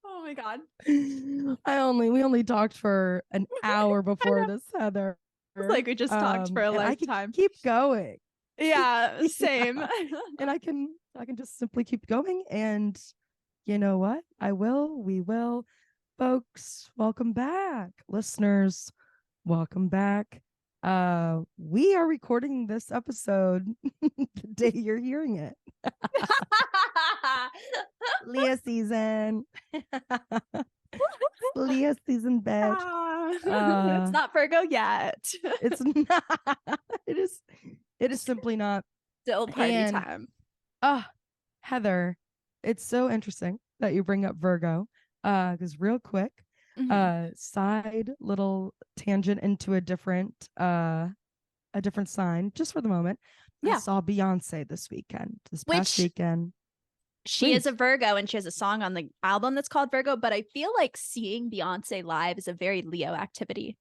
Oh my God. We only talked for an hour before this, Heather. It's like we just talked for a And I lifetime. can keep going. Yeah, same. Yeah. And I can just simply keep going. And you know what? We will. Folks, welcome back. Listeners, welcome back. We are recording this episode the day you're hearing it. Leo season. Leo season, bitch. It's not Virgo yet. It's not. It is simply not. Still party time. Heather, it's so interesting that you bring up Virgo. Because real quick, side little tangent into a different sign, just for the moment. Yeah. I saw Beyonce this past weekend. She is a Virgo and she has a song on the album that's called Virgo, but I feel like seeing Beyonce live is a very Leo activity.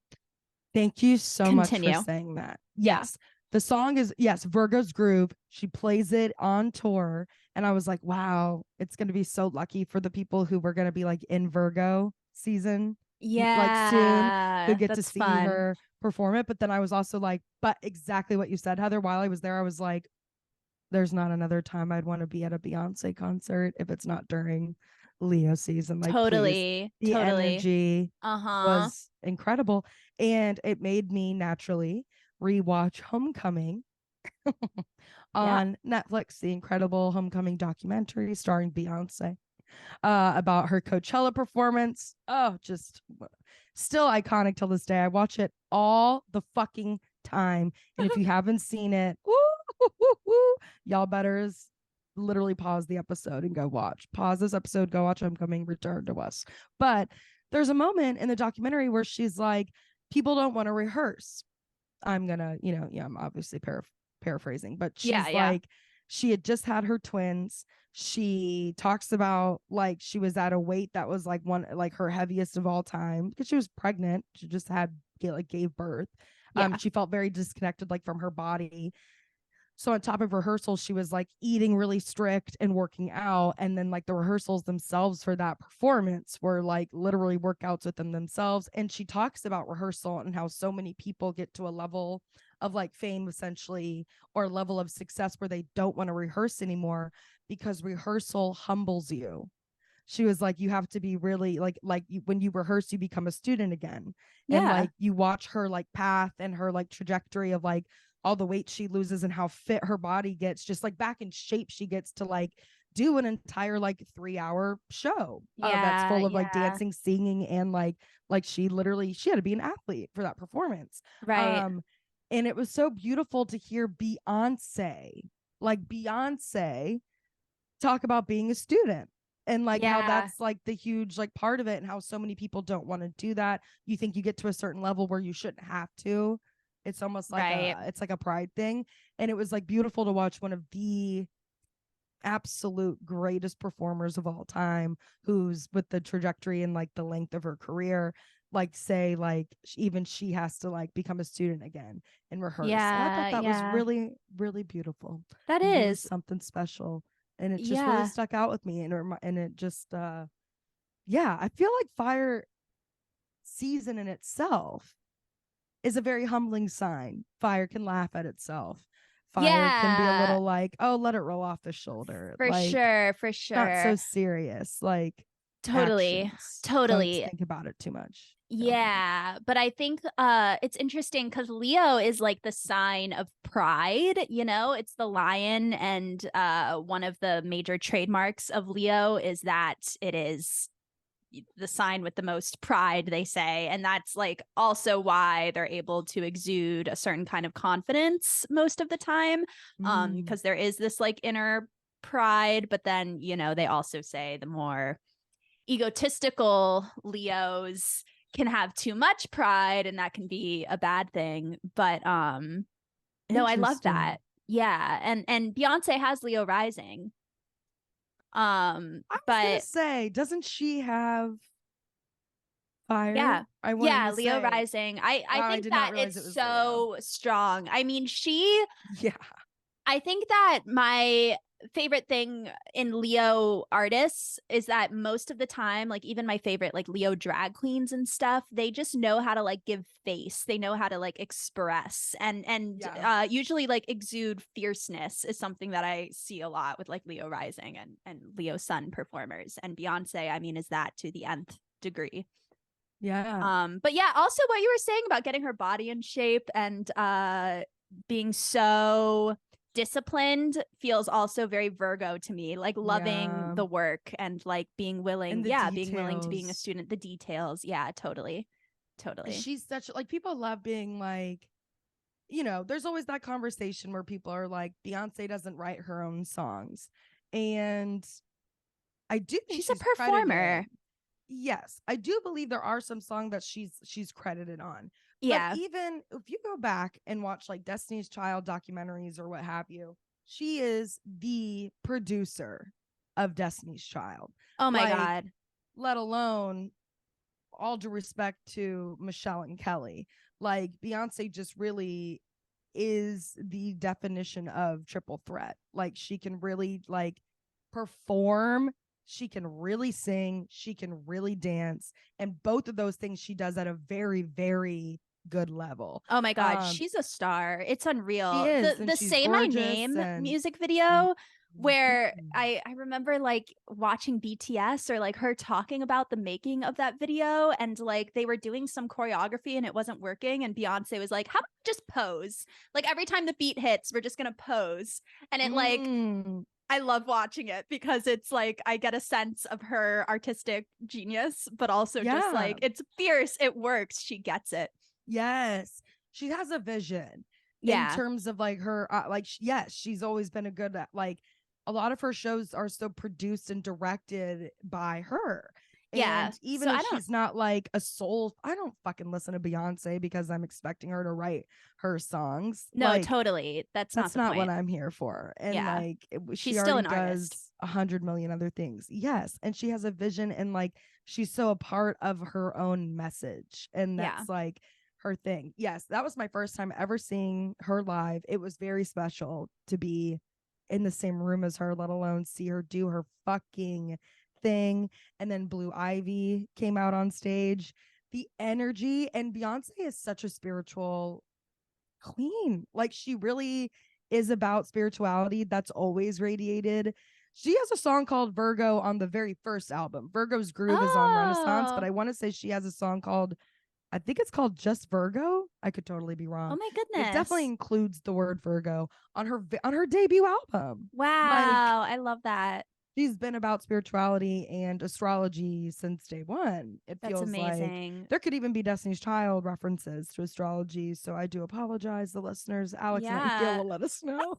Thank you so much for saying that. Yes. The song is, Virgo's Groove. She plays it on tour. And I was like, wow, it's going to be so lucky for the people who were going to be like in Virgo season. Like soon, who get to see her perform it. But then I was also like, but exactly what you said, Heather, while I was there, I was like, there's not another time I'd want to be at a Beyonce concert if it's not during Leo season. Like, totally. The energy was incredible. And it made me naturally rewatch Homecoming on Netflix, the incredible Homecoming documentary starring Beyonce, about her Coachella performance. Oh, just still iconic till this day. I watch it all the fucking time. And if you haven't seen it, y'all better literally pause the episode and go watch. Pause this episode, go watch Homecoming, return to us. But there's a moment in the documentary where she's like, people don't want to rehearse. I'm gonna, I'm obviously paraphrasing, but she's like, she had just had her twins. She talks about like she was at a weight that was like her heaviest of all time because she was pregnant. She just gave birth. She felt very disconnected like from her body. So on top of rehearsals, she was like eating really strict and working out. And then like the rehearsals themselves for that performance were like literally workouts with themselves. And she talks about rehearsal and how so many people get to a level of like fame essentially, or level of success where they don't want to rehearse anymore because rehearsal humbles you. She was like, you have to be really when you rehearse, you become a student again. And like you watch her like path and her like trajectory of like all the weight she loses and how fit her body gets, just like back in shape she gets to like do an entire like 3-hour show that's full of like dancing, singing, and like she had to be an athlete for that performance. Right. And it was so beautiful to hear Beyonce talk about being a student and like how that's like the huge like part of it, and how so many people don't want to do that. You think you get to a certain level where you shouldn't have to. It's almost like it's like a pride thing. And it was like beautiful to watch one of the absolute greatest performers of all time, who's with the trajectory and like the length of her career, like say like even she has to like become a student again and rehearse. And I thought that was really, really beautiful. That is something special. And it just really stuck out with me. And it just, I feel like fire season in itself is a very humbling sign. Fire can laugh at itself. Fire can be a little like, oh, let it roll off the shoulder. For sure. Not so serious. Like totally. Don't think about it too much. Yeah, but I think it's interesting because Leo is like the sign of pride, it's the lion, and one of the major trademarks of Leo is that it is the sign with the most pride, they say, and that's like also why they're able to exude a certain kind of confidence most of the time, because there is this like inner pride. But then they also say the more egotistical Leos can have too much pride, and that can be a bad thing. But no, I love that. And Beyonce has Leo rising. I was gonna say, doesn't she have fire? Leo rising. I think that it's so strong. I mean, I think that my favorite thing in Leo artists is that most of the time, like even my favorite like Leo drag queens and stuff, they just know how to like give face. They know how to like express and usually like exude fierceness is something that I see a lot with like Leo rising and Leo sun performers. And Beyonce, I mean, is that to the nth degree. Yeah. But yeah, also what you were saying about getting her body in shape and being so disciplined feels also very Virgo to me, like loving the work and like being willing, being willing to being a student, the details. Yeah, totally. She's such like, people love being like, you know, there's always that conversation where people are like, Beyonce doesn't write her own songs. And I do think she's a performer. Credited. Yes, I do believe there are some songs that she's credited on. Yeah. But even if you go back and watch like Destiny's Child documentaries or what have you, she is the producer of Destiny's Child. Oh my God. Let alone, all due respect to Michelle and Kelly, like Beyonce just really is the definition of triple threat. Like she can really like perform, she can really sing, she can really dance, and both of those things she does at a very, very good level. Oh my God, she's a star. It's unreal. She is, the Say My Name music video where I remember like watching BTS or like her talking about the making of that video, and like they were doing some choreography and it wasn't working, and Beyonce was like, how about just pose? Like every time the beat hits, we're just gonna pose. And it like I love watching it because it's like I get a sense of her artistic genius, but also just like it's fierce, it works, she gets it. Yes, she has a vision in terms of like her yes, she's always been a good like, a lot of her shows are still produced and directed by her. And even if she's not like a soul, I don't fucking listen to Beyonce because I'm expecting her to write her songs. No, like, totally. That's not what I'm here for. And like she still already an artist. does 100 million other things. Yes. And she has a vision, and like she's so a part of her own message. And that's like her thing. Yes, that was my first time ever seeing her live. It was very special to be in the same room as her, let alone see her do her fucking thing. And then Blue Ivy came out on stage. The energy, and Beyonce is such a spiritual queen. Like she really is about spirituality. That's always radiated. She has a song called Virgo on the very first album. Virgo's Groove is on Renaissance, but I want to say she has a song called, I think it's called Just Virgo. I could totally be wrong. Oh my goodness. It definitely includes the word Virgo on her debut album. Wow, I love that. She's been about spirituality and astrology since day one. That's feels amazing. Like there could even be Destiny's Child references to astrology. So I do apologize, the listeners. Alex and Nightingale will let us know.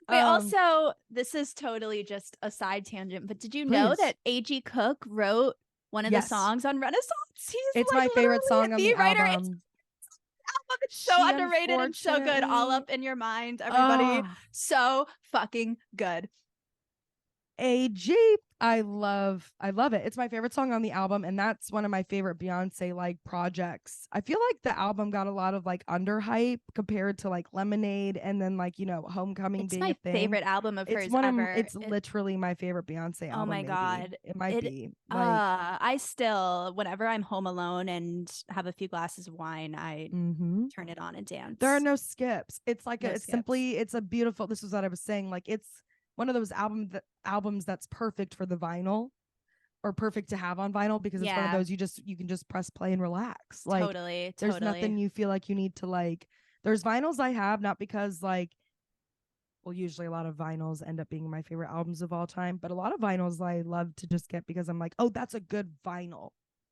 Wait, also, this is totally just a side tangent, but did you know that A.G. Cook wrote one of the songs on Renaissance? It's like my favorite song on the album. It's so underrated and so good. All up in your mind, everybody. So fucking good. AG, I love it. It's my favorite song on the album, and that's one of my favorite Beyonce like projects. I feel like the album got a lot of like underhype compared to like Lemonade, and then like, you know, Homecoming it's being my a thing. Favorite album of hers ever. It's literally my favorite Beyonce album. Oh my God, it might be. Like, I still, whenever I'm home alone and have a few glasses of wine, I turn it on and dance. There are no skips. It's like it's a beautiful. This is what I was saying. Like it's one of those albums that's perfect for the vinyl, or perfect to have on vinyl, because it's one of those you can just press play and relax. Like there's nothing you feel like you need to like. There's vinyls I have, not because like, well, usually a lot of vinyls end up being my favorite albums of all time, but a lot of vinyls I love to just get because I'm like, oh, that's a good vinyl.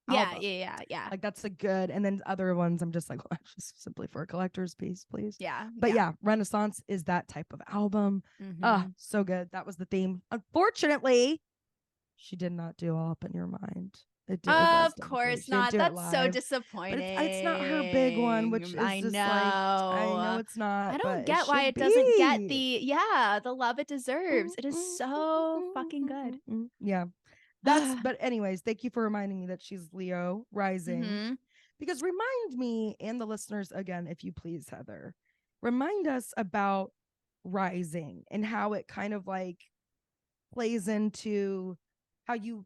Yeah. Like that's a good, and then other ones I'm just like, well, just simply for a collector's piece, please. Yeah. But yeah, Renaissance is that type of album. So good. That was the theme. Unfortunately, she did not do All Up in Your Mind. Of course not. That's so disappointing. But it's not her big one, which is I know it's not. I don't get why it doesn't get the love it deserves. It is so fucking good. Yeah. But anyways, thank you for reminding me that she's Leo rising. Because remind me and the listeners again, if you please, Heather, remind us about rising and how it kind of like plays into how you,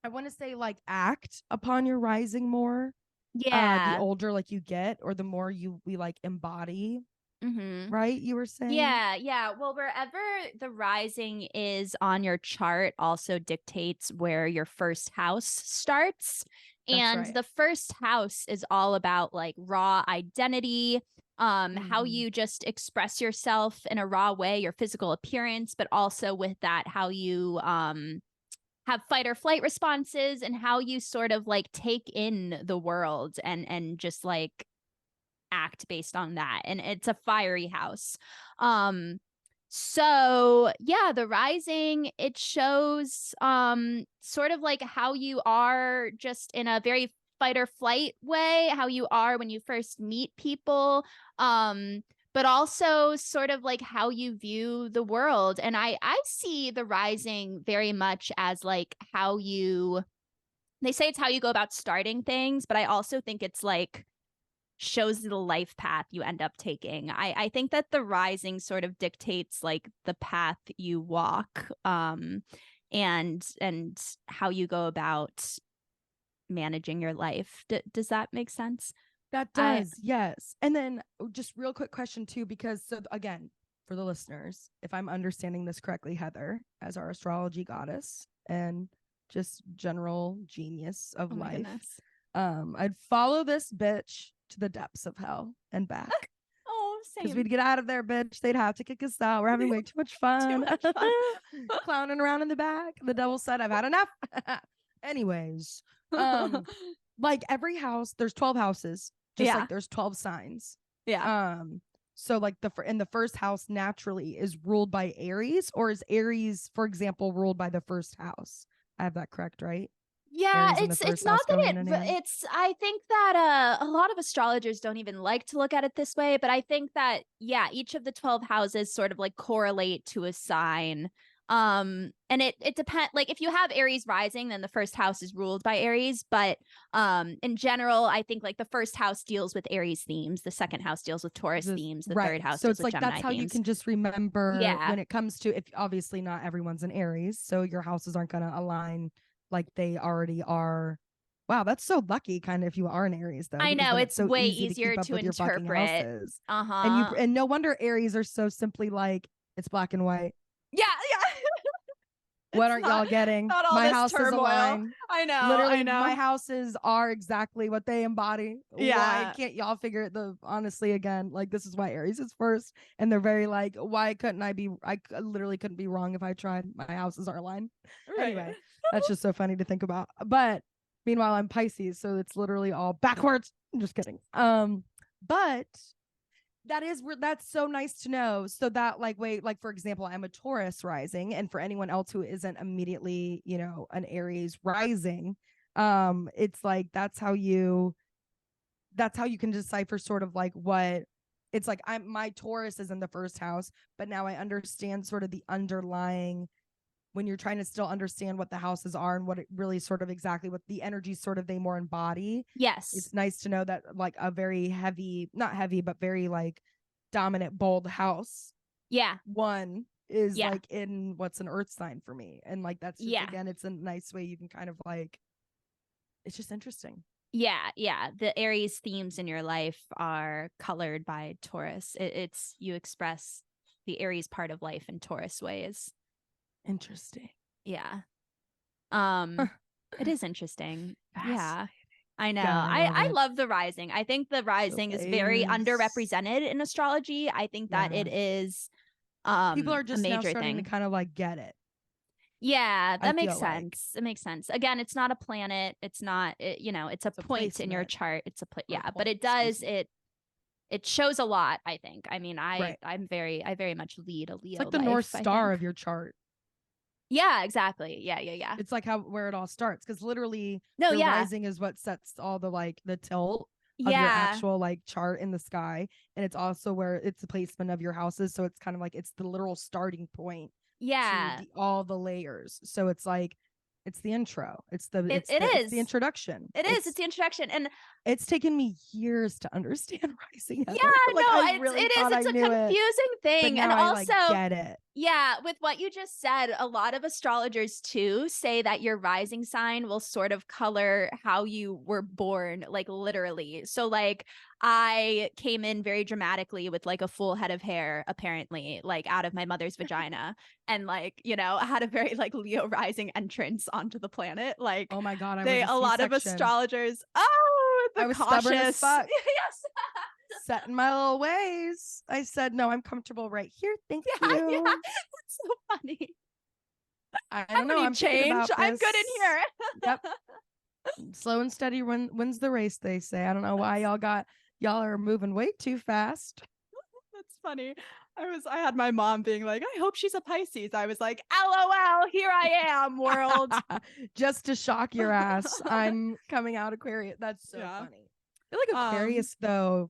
I want to say, like, act upon your rising more. The older like you get, or the more we like embody. Right? You were saying? Yeah. Well, wherever the rising is on your chart also dictates where your first house starts. And the first house is all about like raw identity, how you just express yourself in a raw way, your physical appearance, but also with that, how you have fight or flight responses and how you sort of like take in the world and just like act based on that. And it's a fiery house. So yeah, the rising, it shows sort of like how you are just in a very fight or flight way, how you are when you first meet people, but also sort of like how you view the world. And I see the rising very much as like how you, they say it's how you go about starting things, but I also think it's like shows the life path you end up taking. I think that the rising sort of dictates like the path you walk, and how you go about managing your life. Does that make sense? That does, yes. And then just real quick question too, because so again, for the listeners, if I'm understanding this correctly, Heather, as our astrology goddess and just general genius of life, I'd follow this bitch to the depths of hell and back. Oh, same. Because we'd get out of there, bitch. They'd have to kick us out. We're having way too much fun. Clowning around in the back. The devil said, I've had enough. Anyways, like every house, there's 12 houses. Just like there's 12 signs. So like in the first house naturally is ruled by Aries, or is Aries, for example, ruled by the first house? I have that correct, right? Yeah, it's not that it's I think that a lot of astrologers don't even like to look at it this way, but I think that each of the 12 houses sort of like correlate to a sign. And it depends, like if you have Aries rising, then the first house is ruled by Aries, but in general, I think like the first house deals with Aries themes, the second house deals with Taurus themes, the third house deals with Gemini that's how themes. you can just remember when it comes to, if obviously not everyone's an Aries, so your houses aren't going to align like they already are. Wow, that's so lucky, kind of, if you are an Aries, though. I know, it's so way to easier keep up to with your fucking interpret. houses. And no wonder Aries are so simply like, it's black and white. Yeah. What aren't y'all getting? Not all my this house turmoil. is aligned. I know. Literally, my houses are exactly what they embody. Yeah. Why can't y'all figure it? Honestly, again, like this is why Aries is first, and they're very like, why couldn't I be? I literally couldn't be wrong if I tried. My houses are aligned. Right. Anyway, that's just so funny to think about. But meanwhile, I'm Pisces, so it's literally all backwards. I'm just kidding. But that's so nice to know. So that like, wait, like for example, I'm a Taurus rising, and for anyone else who isn't immediately, an Aries rising, it's like that's how you can decipher sort of like what it's like. My Taurus is in the first house, but now I understand sort of the underlying, when you're trying to still understand what the houses are and what it really sort of exactly what the energy sort of they more embody. Yes. It's nice to know that like a very heavy, not heavy, but very like dominant, bold house. Yeah. One is like in what's an earth sign for me. And like, that's just, again, it's a nice way you can kind of like, it's just interesting. Yeah. The Aries themes in your life are colored by Taurus. It's you express the Aries part of life in Taurus ways. Interesting. Yeah. It is interesting. Yeah. I know. God, I love the rising. I think the rising is very underrepresented in astrology. I think that it is people are just a major now starting thing to kind of like get it. Yeah, that makes sense. It makes sense. Again, it's not a planet. It's not, it's a point in your chart. It's a but it does it shows a lot, I think. I mean, I very much lead a Leo. It's like the North Star of your chart. Yeah, exactly. Yeah. It's like where it all starts, because literally your rising is what sets all the like the tilt of your actual like chart in the sky, and it's also where it's the placement of your houses. So it's kind of like it's the literal starting point. To all the layers. So it's like It's the intro. It's the introduction. It's the introduction. And it's taken me years to understand rising, Heather. Yeah, like, no, I really thought it's I a knew confusing thing. but now And I also get it. Yeah, with what you just said, a lot of astrologers too say that your rising sign will sort of color how you were born, like literally. So like I came in very dramatically with like a full head of hair, apparently, like out of my mother's vagina. And like, you know, I had a very like Leo rising entrance onto the planet. Like, oh my God, a lot of astrologers, the I was cautious. stubborn as fuck. Yes. Set in my little ways. I said, no, I'm comfortable right here. Thank you. Yeah. It's so funny. I don't know. I'm change. I'm good in here. Yep. Slow and steady wins the race, they say. I don't know why y'all are moving way too fast. That's funny. I had my mom being like, I hope she's a Pisces. I was like, LOL, here I am, world. Just to shock your ass. I'm coming out Aquarius. That's so funny. I feel like Aquarius though,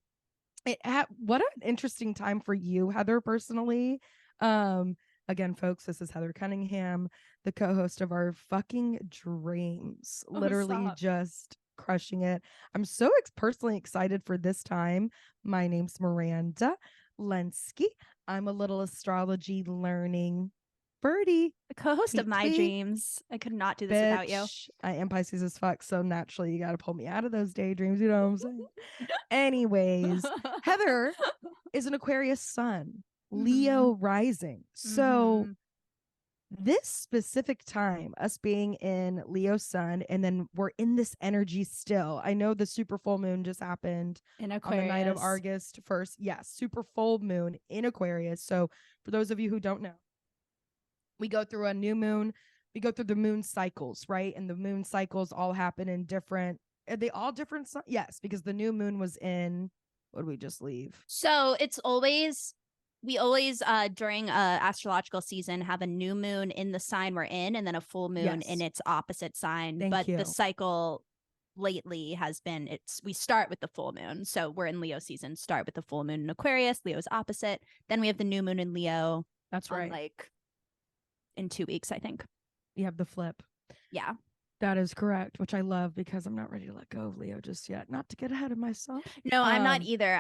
what an interesting time for you, Heather, personally. Again, folks, this is Heather Cunningham, the co-host of Our Fucking Dreams. Literally just crushing it. I'm so personally excited for this time. My name's Miranda Lenski. I'm a little astrology learning birdie. The co-host of My Dreams. I could not do this without you. I am Pisces as fuck, so naturally you got to pull me out of those daydreams. You know what I'm saying? Anyways, Heather is an Aquarius sun, Leo rising. So this specific time, us being in Leo sun, and then we're in this energy still. I know the super full moon just happened in Aquarius on the night of August 1st. Yes, super full moon in Aquarius. So for those of you who don't know, we go through a new moon. We go through the moon cycles, right? And the moon cycles all happen in different. Are they all different? Yes, because the new moon was in. What did we just leave? So we always during astrological season have a new moon in the sign we're in, and then a full moon in its opposite sign. Thank you. The cycle lately has been we start with the full moon. So we're in Leo season, start with the full moon in Aquarius, Leo's opposite. Then we have the new moon in Leo. That's right. Like in 2 weeks, I think. You have the flip. Yeah. That is correct, which I love because I'm not ready to let go of Leo just yet. Not to get ahead of myself. No, I'm not either.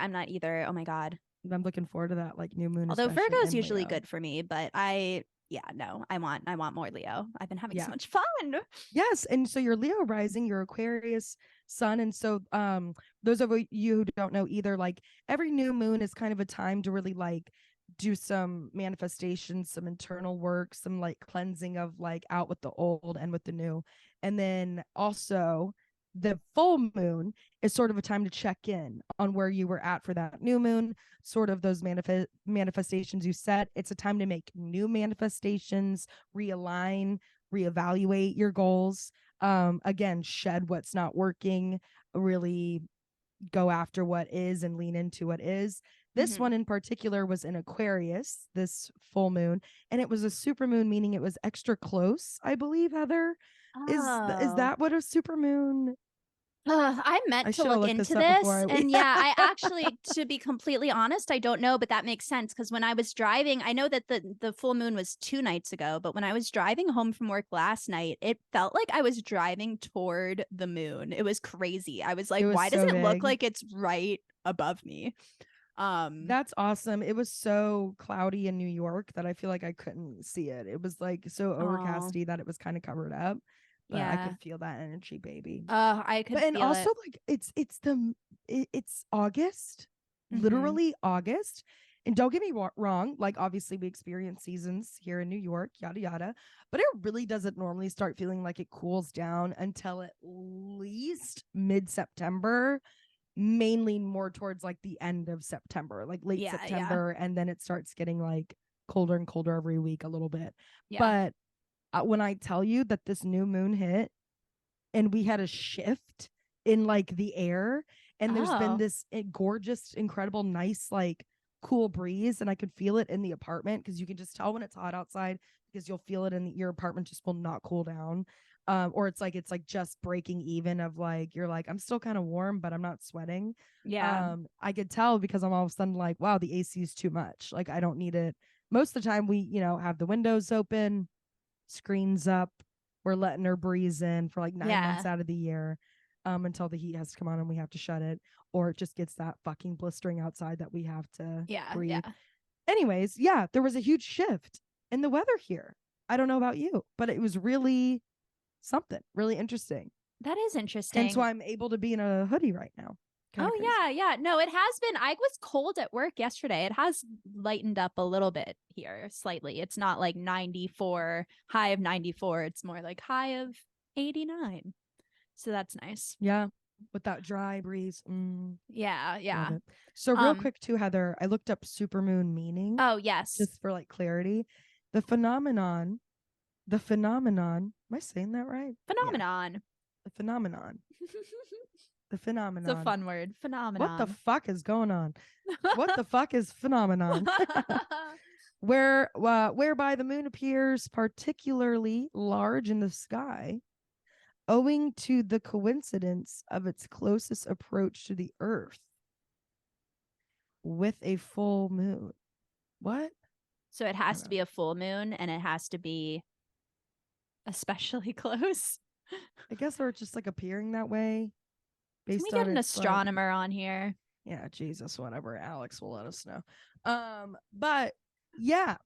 Oh my God. I'm looking forward to that like new moon. Although Virgo's usually good for me, but I want more Leo. I've been having so much fun. Yes. And so you're Leo rising, you're Aquarius sun. And so those of you who don't know either, like every new moon is kind of a time to really like do some manifestations, some internal work, some like cleansing of like out with the old and with the new. And then also the full moon is sort of a time to check in on where you were at for that new moon, sort of those manifestations you set. It's a time to make new manifestations, realign, reevaluate your goals. Again, shed what's not working, really go after what is and lean into what is. This one in particular was in Aquarius, this full moon, and it was a super moon, meaning it was extra close, I believe, Heather. Is that what a super moon? I meant to look into this. And yeah, I actually, to be completely honest, I don't know, but that makes sense. Because when I was driving, I know that the full moon was 2 nights ago, but when I was driving home from work last night, it felt like I was driving toward the moon. It was crazy. I was like, why does it look like it's right above me? That's awesome. It was so cloudy in New York that I feel like I couldn't see it. It was like so overcasty that it was kind of covered up. But I could feel that energy, baby. I could and also like it's August, literally August. And don't get me wrong, like obviously we experience seasons here in New York, yada yada, but it really doesn't normally start feeling like it cools down until at least mid-September, mainly more towards like the end of September, like late September, and then it starts getting like colder and colder every week a little bit. But when I tell you that this new moon hit and we had a shift in like the air, and there's been this gorgeous, incredible, nice, like cool breeze, and I could feel it in the apartment because you can just tell when it's hot outside because you'll feel it in your apartment just will not cool down. Or it's like just breaking even of like you're like, I'm still kind of warm, but I'm not sweating. I could tell because I'm all of a sudden like, wow, the AC is too much. Like I don't need it. Most of the time we, have the windows open, screens up, we're letting her breeze in for like 9 months out of the year, until the heat has to come on and we have to shut it, or it just gets that fucking blistering outside that we have to breathe. Anyways, there was a huge shift in the weather here. I don't know about you, but it was really something really interesting. That is interesting. And so I'm able to be in a hoodie right now. Kinda crazy. Yeah. No, it has been. I was cold at work yesterday. It has lightened up a little bit here, slightly. It's not like 94, high of 94. It's more like high of 89. So that's nice. Yeah. With that dry breeze. Yeah. So real quick too, Heather, I looked up supermoon meaning. Oh, yes. Just for like clarity. The phenomenon, am I saying that right? Phenomenon. Yeah. The phenomenon. The phenomenon. It's a fun word. Phenomenon. What the fuck is going on? What the fuck is phenomenon? Whereby the moon appears particularly large in the sky, owing to the coincidence of its closest approach to the Earth with a full moon. What? So it has to be a full moon, and it has to be especially close. I guess, or just like appearing that way. Can we get an astronomer on here? Yeah, Jesus, whatever. Alex will let us know. But yeah,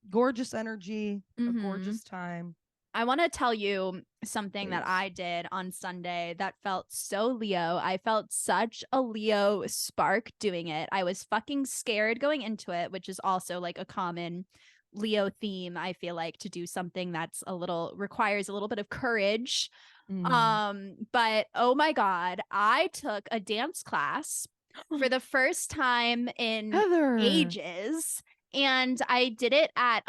gorgeous energy, a gorgeous time. I want to tell you something that I did on Sunday that felt so Leo. I felt such a Leo spark doing it. I was fucking scared going into it, which is also like a common Leo theme. I feel like, to do something that's requires a little bit of courage. But oh my God, I took a dance class for the first time in ages. And I did it at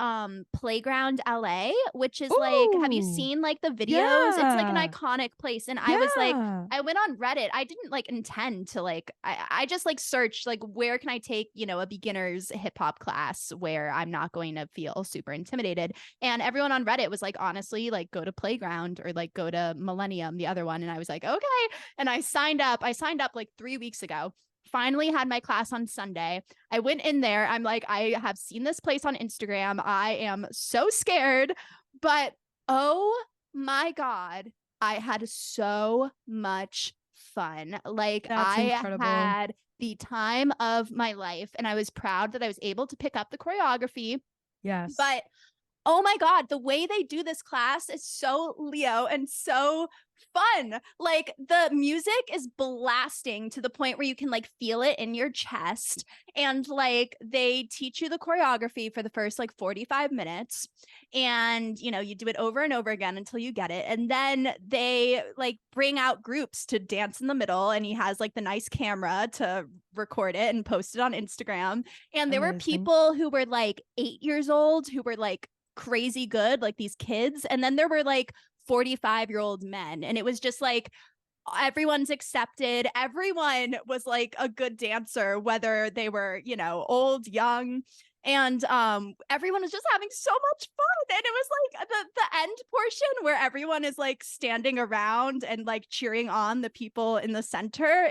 Playground LA, which is like, have you seen like the videos? Yeah. It's like an iconic place. And I was like, I went on Reddit. I didn't like intend to like, I just like searched like, where can I take, a beginner's hip hop class where I'm not going to feel super intimidated. And everyone on Reddit was like, honestly, like go to Playground or like go to Millennium, the other one. And I was like, okay. And I signed up like 3 weeks ago. Finally had my class on Sunday. I went in there. I'm like, I have seen this place on Instagram. I am so scared, but oh my God, I had so much fun. Like, that's incredible. Had the time of my life, and I was proud that I was able to pick up the choreography. Yes. But oh my God, the way they do this class is so Leo and so fun. Like, the music is blasting to the point where you can like feel it in your chest. And like, they teach you the choreography for the first like 45 minutes. And, you do it over and over again until you get it. And then they like bring out groups to dance in the middle. And he has like the nice camera to record it and post it on Instagram. And there were people who were like 8 years old who were like crazy good, like these kids. And then there were like 45-year-old men, and it was just like everyone's accepted. Everyone was like a good dancer, whether they were, old, young, and everyone was just having so much fun. And it was like the end portion where everyone is like standing around and like cheering on the people in the center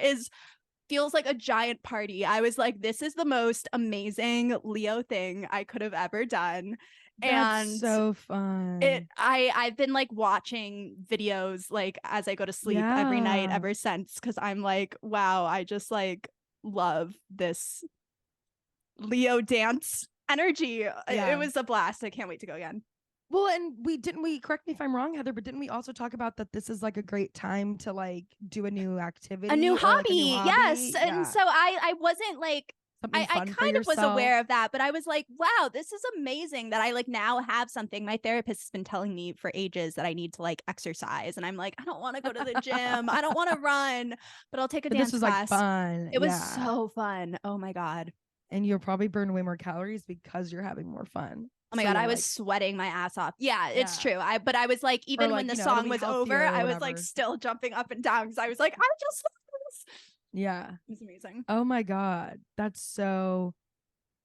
feels like a giant party. I was like, this is the most amazing Leo thing I could have ever done. That's and so fun. I've been like watching videos like as I go to sleep every night ever since, because I'm like, wow, I just like love this Leo dance energy. It was a blast. I can't wait to go again. Well, and we correct me if I'm wrong, Heather, but didn't we also talk about that this is like a great time to like do a new activity, a new hobby? Yes. Yeah. And so I wasn't like, I kind of was aware of that, but I was like, wow, this is amazing that I like now have something. My therapist has been telling me for ages that I need to like exercise. And I'm like, I don't want to go to the gym. I don't want to run, but I'll take a dance class. This was like fun. It was so fun. Oh my God. And you'll probably burn way more calories because you're having more fun. Oh my God, I was sweating my ass off. Yeah, it's true. But I was like, even like, when the song was over, I was like still jumping up and down because I was like, I just love this. Yeah. It was amazing. Oh my God. That's so,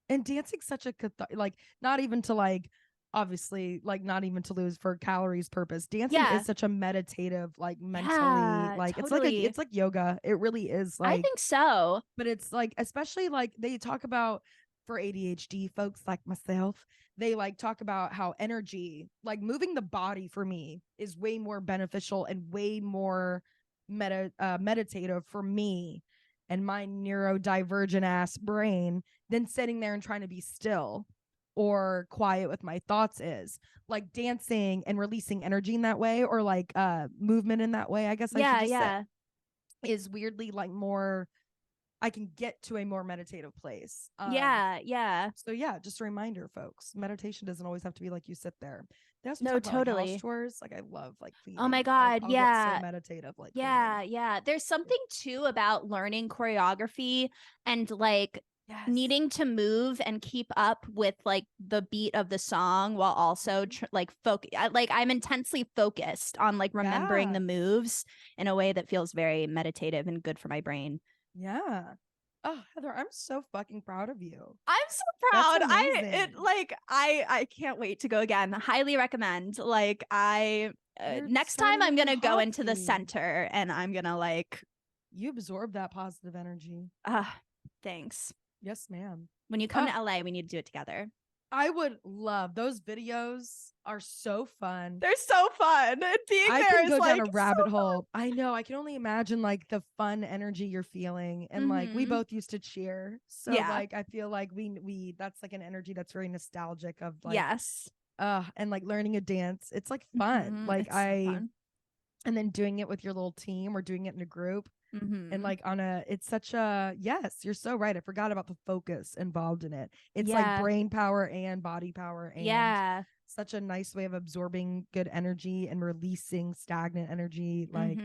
and dancing's such a like, not even to like, obviously, like not even to lose for calories purpose. Dancing is such a meditative, like mentally, like totally. it's like yoga. It really is. Like, I think so. But it's like, especially like they talk about for ADHD folks like myself, they like talk about how energy, like moving the body for me is way more beneficial and way more meditative for me and my neurodivergent ass brain than sitting there and trying to be still or quiet with my thoughts is. Like dancing and releasing energy in that way, or like movement in that way, I guess I should just say, is weirdly like more, I can get to a more meditative place. Yeah. So yeah, just a reminder, folks, meditation doesn't always have to be like you sit there. They also No, talk about like totally. house chores. Like I love like cleaning. Oh my God. I'll get so Yeah. meditative like Yeah. cleaning. Yeah. There's something too about learning choreography and like Yes. needing to move and keep up with like the beat of the song while also like I'm intensely focused on like remembering the moves in a way that feels very meditative and good for my brain. Yeah. Oh, Heather, I'm so fucking proud of you. I'm so proud. That's amazing. I can't wait to go again. Highly recommend. Like next time I'm gonna go into the center and I'm gonna like, you absorb that positive energy. Thanks. Yes, ma'am. When you come to LA, we need to do it together. I would love those videos. Are so fun. They're so fun. Being I there can go is down like a rabbit so hole. I know. I can only imagine like the fun energy you're feeling, and like we both used to cheer, so like I feel like we that's like an energy that's very nostalgic of like and like learning a dance. It's like fun. Like it's so fun. And then doing it with your little team or doing it in a group. And like it's such a, yes, you're so right. I forgot about the focus involved in it. It's like brain power and body power, and such a nice way of absorbing good energy and releasing stagnant energy. Like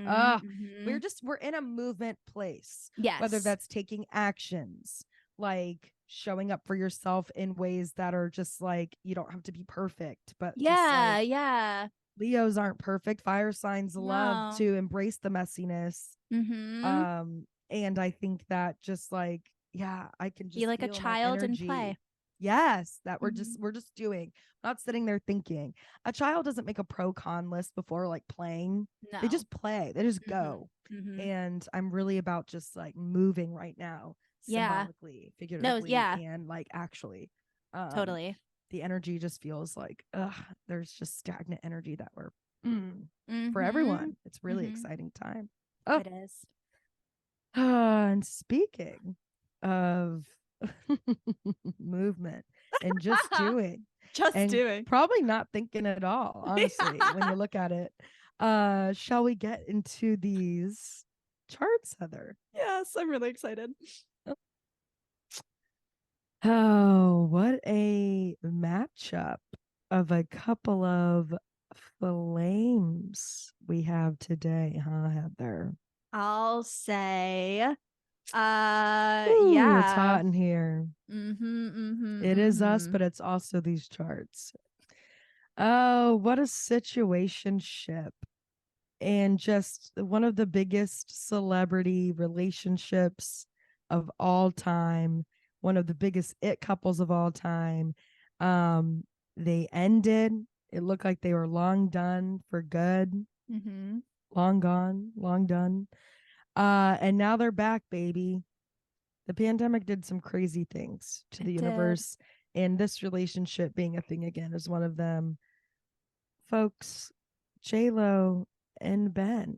we're in a movement place. Whether that's taking actions, like showing up for yourself in ways that are just like, you don't have to be perfect, but Leos aren't perfect. Fire signs love to embrace the messiness. And I think that just like, I can just be like a child and play. Yes, that we're just doing, not sitting there thinking. A child doesn't make a pro con list before like playing. No. They just play. They just go. And I'm really about just like moving right now, symbolically, figuratively, and like actually. Totally. The energy just feels like there's just stagnant energy that we're for everyone. It's really exciting time. It is. And speaking of movement and just doing, probably not thinking at all, honestly, when you look at it. Shall we get into these charts, Heather? Yes, I'm really excited. Oh, what a matchup of a couple of flames we have today, huh, Heather? I'll say it's hot in here. It is us, but it's also these charts. Oh, what a situationship. And just one of the biggest celebrity relationships of all time, one of the biggest it couples of all time. They ended. It looked like they were long done for good. Long gone, long done. And now they're back, baby. The pandemic did some crazy things to the universe, and this relationship being a thing again is one of them. Folks, JLO and Ben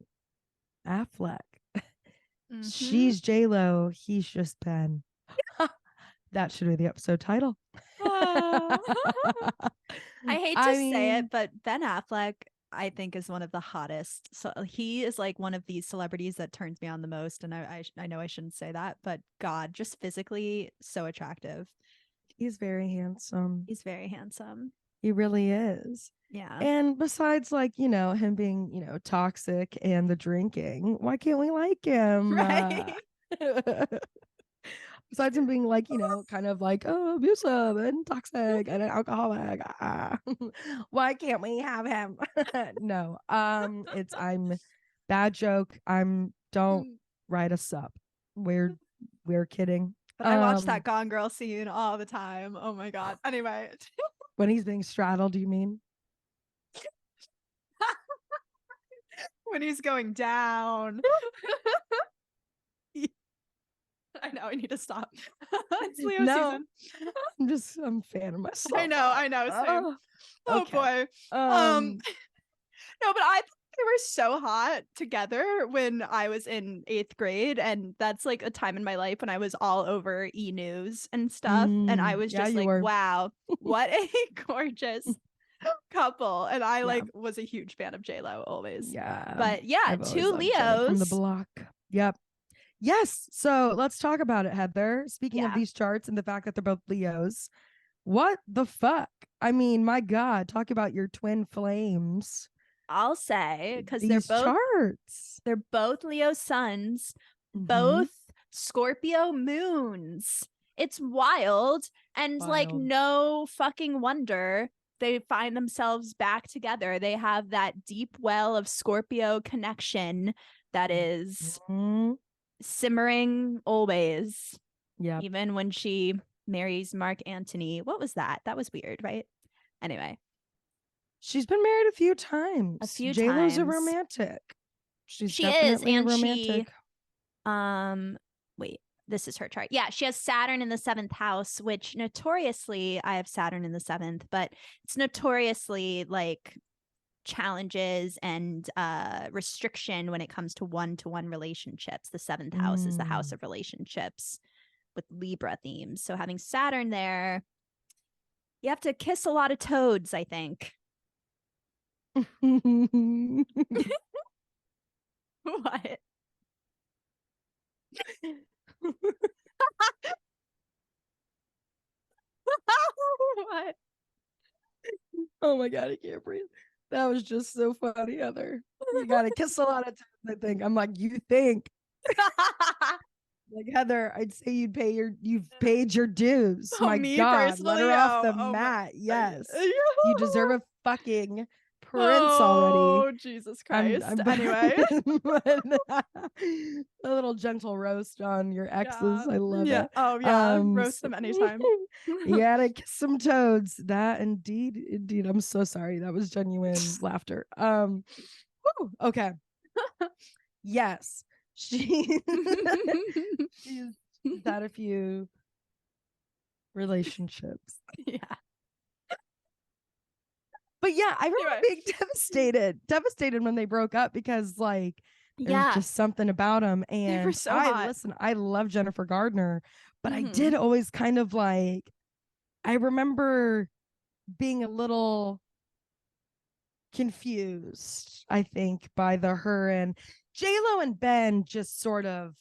Affleck. She's JLO, he's just Ben. That should be the episode title. I hate to say it, but Ben Affleck, I think, is one of the hottest. So he is like one of these celebrities that turns me on the most. And I know I shouldn't say that, but God, just physically so attractive. He's very handsome. He's very handsome. He really is. Yeah. And besides, like, you know, him being, toxic and the drinking, why can't we like him? Right. Besides him being like, kind of like, abusive and toxic and an alcoholic. Why can't we have him? No. I'm bad joke. Don't write us up. We're kidding. But I watch that Gone Girl scene all the time. Oh my God. Anyway. When he's being straddled, do you mean? When he's going down. I know. I need to stop. It's Leo season. I'm a fan of myself. I know. Same. Oh okay. boy. No, but I thought they were so hot together when I was in 8th grade, and that's like a time in my life when I was all over e-news and stuff, and I was just like, wow, what a gorgeous couple. And I like was a huge fan of JLO always. Yeah. But yeah, 2 Leos from the block. Yep. Yes. So let's talk about it, Heather. Speaking of these charts and the fact that they're both Leos, what the fuck? I mean, my God, talk about your twin flames. I'll say, because they're both Leo suns, both Scorpio moons. It's wild. And like no fucking wonder they find themselves back together. They have that deep well of Scorpio connection that is simmering always. Yeah. Even when she marries Mark Antony. What was that? That was weird, right? Anyway. She's been married a few times. JLo's a romantic. She is, and romantic. Wait, this is her chart. Yeah, she has Saturn in the 7th house, which notoriously, I have Saturn in the 7th, but it's notoriously like challenges and restriction when it comes to one-to-one relationships. The 7th house is the house of relationships with Libra themes. So having Saturn there, you have to kiss a lot of toads, I think. What? What? Oh my God, I can't breathe. That was just so funny, Heather. You gotta kiss a lot of times, I think. I'm like, you think. Like, Heather, I'd say you've paid your dues. My God, let her off the mat. Yes. You deserve a fucking prince already. Oh, Jesus Christ. Anyway. A little gentle roast on your exes. I love it. Oh, yeah. Roast them anytime. You gotta kiss some toads. That indeed. I'm so sorry. That was genuine laughter. Okay. Yes. She's had a few relationships. Yeah. But yeah, I remember being devastated when they broke up because like there was just something about them. And they were so hot. I love Jennifer Gardner, but I did always kind of like, I remember being a little confused, I think, by her and JLo and Ben just sort of,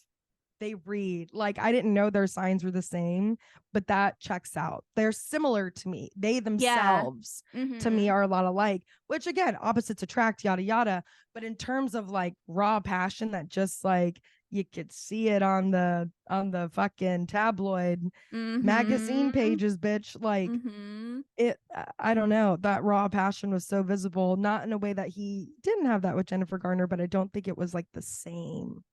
they read like, I didn't know their signs were the same, but that checks out. They're similar to me. They themselves to me are a lot alike, which again, opposites attract, yada yada. But in terms of like raw passion that just like you could see it on the fucking tabloid magazine pages, bitch, like it, I don't know, that raw passion was so visible, not in a way that he didn't have that with Jennifer Garner, but I don't think it was like the same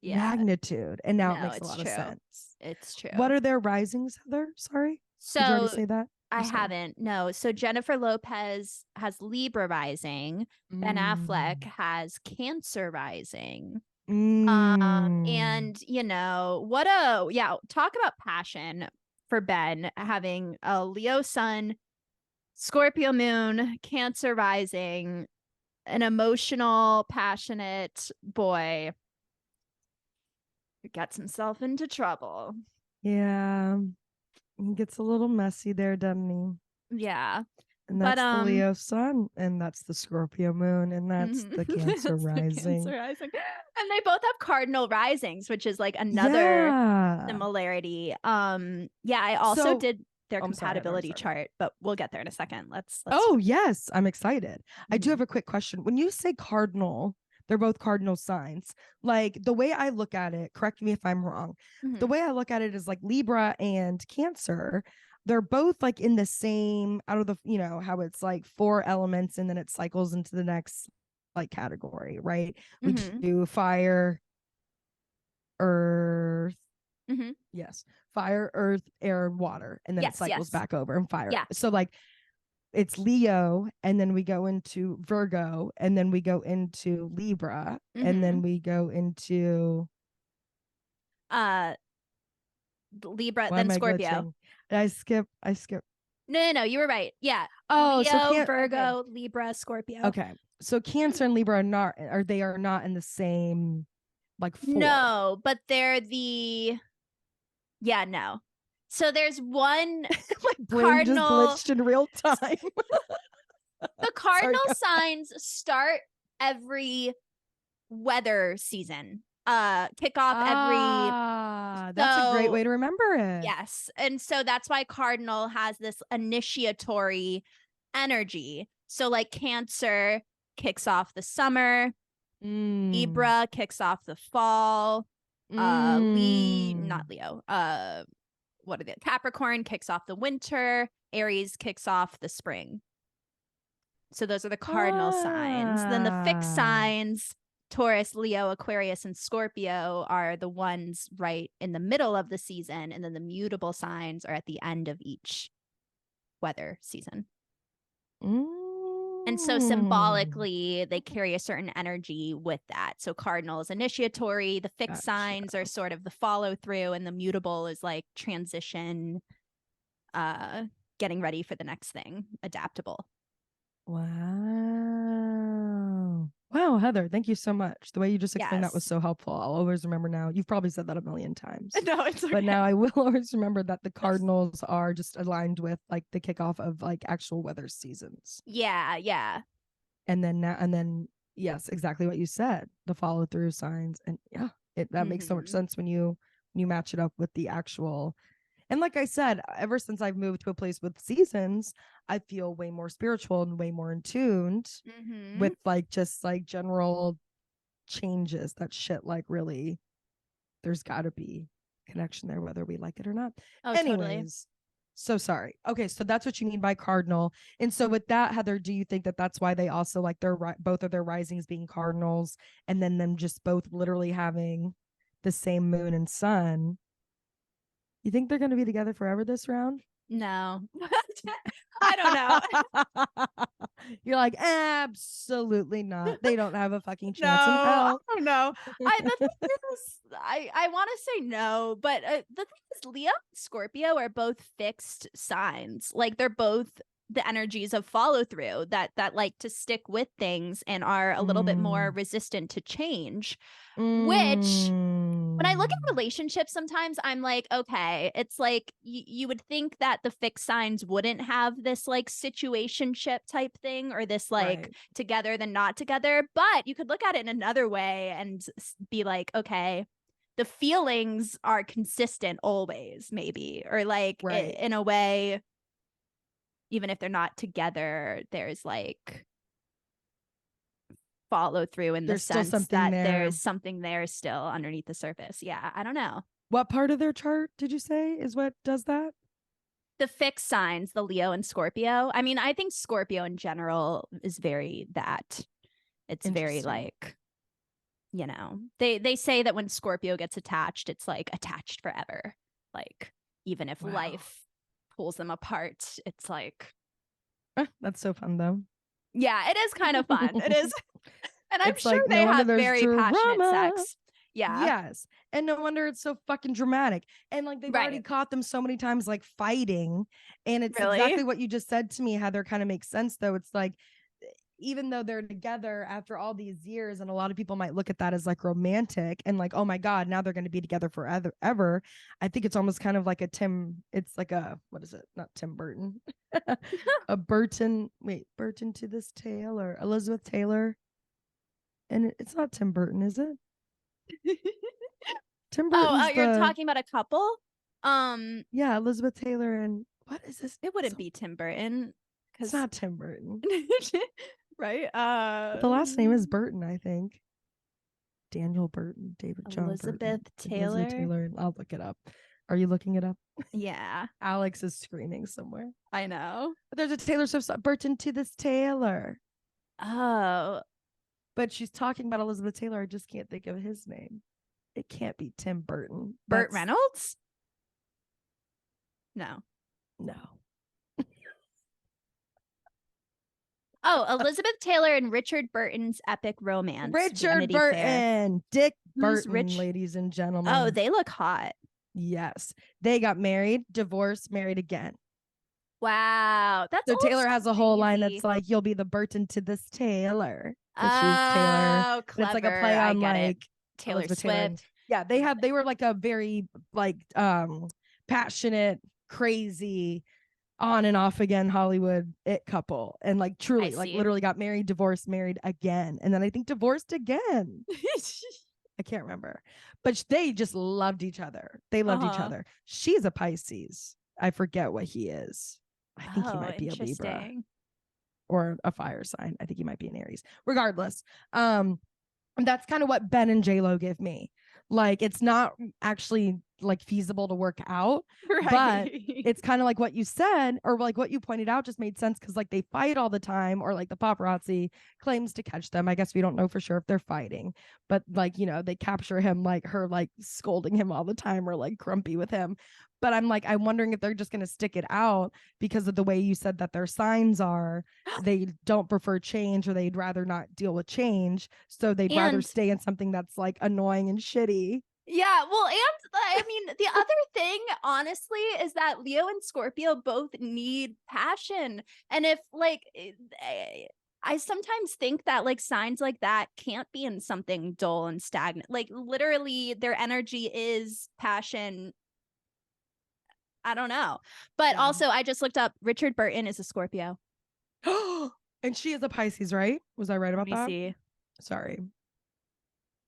magnitude. And now it makes a lot of sense. It's true. What are their risings, Heather? Sorry, so did you already say that? I haven't. No. So Jennifer Lopez has Libra rising. Ben Affleck has Cancer rising. And you know, talk about passion for Ben, having a Leo sun, Scorpio moon, Cancer rising, an emotional, passionate boy who gets himself into trouble. Yeah. He gets a little messy there, doesn't he? Yeah. And that's the Leo sun, and that's the Scorpio moon, and that's the Cancer rising. And they both have cardinal risings, which is like another similarity. I also did their compatibility chart, but we'll get there in a second. Let's yes, I'm excited. I do have a quick question. When you say cardinal, they're both cardinal signs. Like the way I look at it, correct me if I'm wrong. The way I look at it is like Libra and Cancer, they're both like in the same, out of the, you know, how it's like 4 elements and then it cycles into the next like category, right? We do fire, earth. Yes. Fire, earth, air, water. And then it cycles back over and fire. Yeah. So like it's Leo, and then we go into Virgo, and then we go into Libra, and then we go into Libra, Why then am I Scorpio. glitching? I skip. No, you were right. Yeah. Oh, Leo, so Virgo, okay. Libra, Scorpio. Okay. So Cancer and Libra are not in the same like four. No, but they're the no. So there's one My brain cardinal just glitched in real time. The cardinal signs start every weather season. Kick off every that's a great way to remember it. Yes. And so that's why cardinal has this initiatory energy. So like Cancer kicks off the summer, Libra kicks off the fall, not Leo. What are they? Capricorn kicks off the winter, Aries kicks off the spring. So those are the cardinal signs. Then the fixed signs, Taurus, Leo, Aquarius, and Scorpio are the ones right in the middle of the season. And then the mutable signs are at the end of each weather season. And so symbolically, they carry a certain energy with that. So cardinal is initiatory. The fixed signs are sort of the follow through, and the mutable is like transition, getting ready for the next thing, adaptable. Wow, Heather, thank you so much. The way you just explained that was so helpful. I'll always remember now. You've probably said that a million times. No, it's okay. But now I will always remember that the cardinals are just aligned with like the kickoff of like actual weather seasons. Yeah. And then yes, exactly what you said. The follow through signs, and that makes so much sense when you match it up with the actual. And like I said, ever since I've moved to a place with seasons, I feel way more spiritual and way more in tuned with like just like general changes. That shit, like really, there's got to be connection there, whether we like it or not. Anyways, totally. So sorry. Okay, so that's what you mean by cardinal. And so with that, Heather, do you think that that's why they also like both of their risings being cardinals, and then them just both literally having the same moon and sun? You think they're going to be together forever this round? No. I don't know. You're like, absolutely not. They don't have a fucking chance in hell. I don't know. The thing is, I want to say no, but the thing is, Leo and Scorpio are both fixed signs. Like they're both the energies of follow through that like to stick with things and are a little bit more resistant to change. Which when I look at relationships, sometimes I'm like, okay, it's like you would think that the fixed signs wouldn't have this like situationship type thing, or this like together then not together. But you could look at it in another way and be like, okay, the feelings are consistent always, maybe, or like in a way, even if they're not together, there's like follow through in the sense that there's something there still underneath the surface. Yeah, I don't know. What part of their chart did you say is what does that? The fixed signs, the Leo and Scorpio. I mean, I think Scorpio in general is very that. It's very like, you know, they say that when Scorpio gets attached, it's like attached forever. Like even if life pulls them apart, it's like that's so fun though. Yeah, it is kind of fun. It is. And I'm sure like, they have very passionate sex. Yeah. Yes. And no wonder it's so fucking dramatic. And like they've already caught them so many times like fighting. And it's exactly what you just said to me, Heather. Kind of makes sense though. It's like even though they're together after all these years, and a lot of people might look at that as like romantic and like, oh my God, now they're going to be together forever. I think it's almost kind of like it's like a, what is it? Not Tim Burton. A Burton to this tale, or Elizabeth Taylor. And it's not Tim Burton, is it? Tim Burton. You're talking about a couple? Yeah, Elizabeth Taylor and what is this? It wouldn't be Tim Burton. It's not Tim Burton. Right? But the last name is Burton, I think. Daniel Burton, David John Elizabeth Burton. Taylor. Elizabeth Taylor. I'll look it up. Are you looking it up? Yeah. Alex is screaming somewhere. I know. But there's a Taylor Swift song, Burton to this Taylor. Oh. But she's talking about Elizabeth Taylor. I just can't think of his name. It can't be Tim Burton. Burt Reynolds? No. Oh, Elizabeth Taylor and Richard Burton's epic romance. Richard Burton. Dick Burton, ladies and gentlemen. Oh, they look hot. Yes. They got married, divorced, married again. Wow. That's So almost Taylor has a whole line crazy. that's like, you'll be the Burton to this Taylor. Because she's Taylor. Oh, And clever. it's like a play I on get it. like Taylor Elizabeth Swift. Taylor. Yeah, they were like a very like passionate, crazy, on and off again Hollywood it couple. And like truly, like literally got married, divorced, married again. And then I think divorced again. I can't remember. But they just loved each other. They loved each other. She's a Pisces. I forget what he is. I think he might be a Libra or a fire sign. I think he might be an Aries. Regardless, that's kind of what Ben and JLo give me. Like, it's not actually like feasible to work out, but it's kind of like what you said, or like what you pointed out just made sense, because like they fight all the time, or like the paparazzi claims to catch them. I guess we don't know for sure if they're fighting, but like, you know, they capture him, like her like scolding him all the time, or like grumpy with him. But I'm like, I'm wondering if they're just going to stick it out because of the way you said that their signs are. They don't prefer change, or they'd rather not deal with change. So they'd rather stay in something that's like annoying and shitty. Yeah, well, and I mean, the other thing, honestly, is that Leo and Scorpio both need passion. And if like, I sometimes think that like signs like that can't be in something dull and stagnant. Like literally their energy is passion. I don't know. But also I just looked up Richard Burton is a Scorpio. And she is a Pisces, right? Was I right about that? See. Sorry.